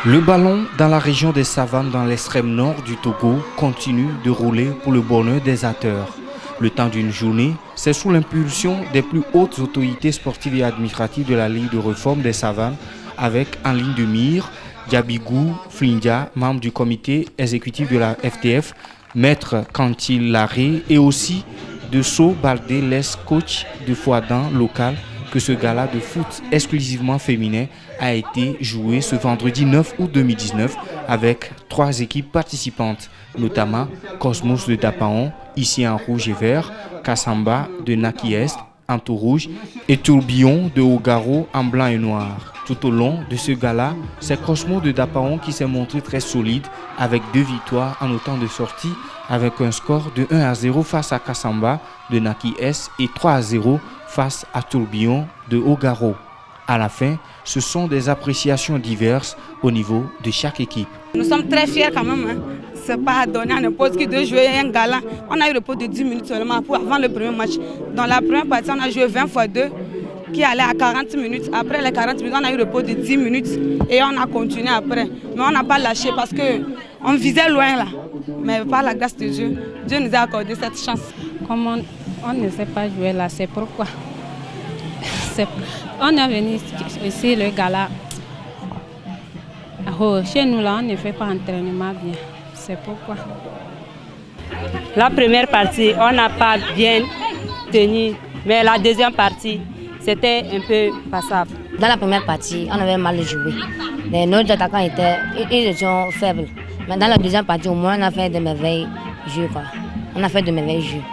Le ballon dans la région des savanes dans l'extrême nord du Togo continue de rouler pour le bonheur des acteurs. Le temps d'une journée, c'est sous l'impulsion des plus hautes autorités sportives et administratives de la Ligue de réforme des savanes, avec en ligne de mire Diabigou Flindia, membre du comité exécutif de la FTF, Maître Kantil Laré et aussi de So Baldé, l'ex-coach de Fouadan local, que ce gala de foot exclusivement féminin a été joué ce vendredi 9 août 2019 avec 3 équipes participantes, notamment Cosmos de Dapaon, ici en rouge et vert, Kassamba de Naki Est, en tout rouge, et Tourbillon de Ogaro en blanc et noir. Tout au long de ce gala, c'est Cosmos de Dapaon qui s'est montré très solide avec 2 victoires en autant de sorties avec un score de 1-0 face à Kassamba de Naki Est et 3-0 face à Tourbillon de Ogaro. À la fin, ce sont des appréciations diverses au niveau de chaque équipe. Nous sommes très fiers quand même. Hein. Ce n'est pas donné à n'importe qui de jouer un gala. On a eu le repos de 10 minutes seulement avant le premier match. Dans la première partie, on a joué 20 x 2 qui allait à 40 minutes. Après les 40 minutes, on a eu le repos de 10 minutes et on a continué après. Mais on n'a pas lâché parce qu'on visait loin là. Mais par la grâce de Dieu, Dieu nous a accordé cette chance. Comme on ne sait pas jouer là, c'est pourquoi. On est venu ici, le gala. Chez nous là, on ne fait pas entraînement bien. C'est pourquoi. La première partie, on n'a pas bien tenu. Mais la deuxième partie, c'était un peu passable. Dans la première partie, on avait mal joué. Nos attaquants étaient faibles. Mais dans la deuxième partie, au moins, on a fait de merveilleux jeux. On a fait de merveilleux jeux.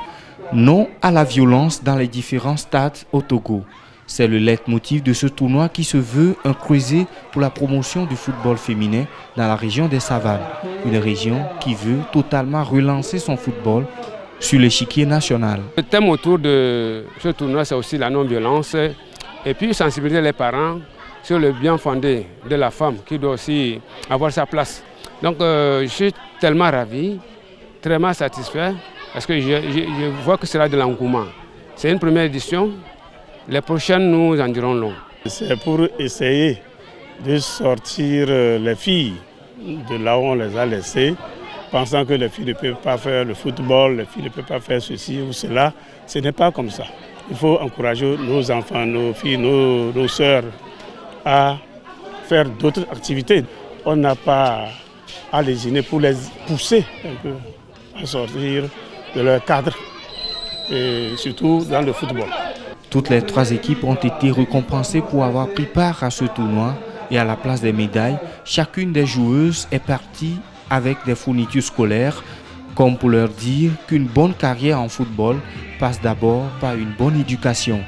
Non à la violence dans les différents stades au Togo. C'est le leitmotiv de ce tournoi qui se veut un creuset pour la promotion du football féminin dans la région des Savanes. Une région qui veut totalement relancer son football sur l'échiquier national. Le thème autour de ce tournoi, c'est aussi la non-violence et puis sensibiliser les parents sur le bien fondé de la femme qui doit aussi avoir sa place. Donc je suis tellement ravi, très satisfait parce que je vois que c'est là de l'engouement. C'est une première édition. Les prochaines, nous en dirons long. C'est pour essayer de sortir les filles de là où on les a laissées, pensant que les filles ne peuvent pas faire le football, les filles ne peuvent pas faire ceci ou cela. Ce n'est pas comme ça. Il faut encourager nos enfants, nos filles, nos sœurs à faire d'autres activités. On n'a pas à lésiner pour les pousser un peu à sortir de leur cadre, et surtout dans le football. Toutes les 3 équipes ont été récompensées pour avoir pris part à ce tournoi et à la place des médailles, chacune des joueuses est partie avec des fournitures scolaires, comme pour leur dire qu'une bonne carrière en football passe d'abord par une bonne éducation.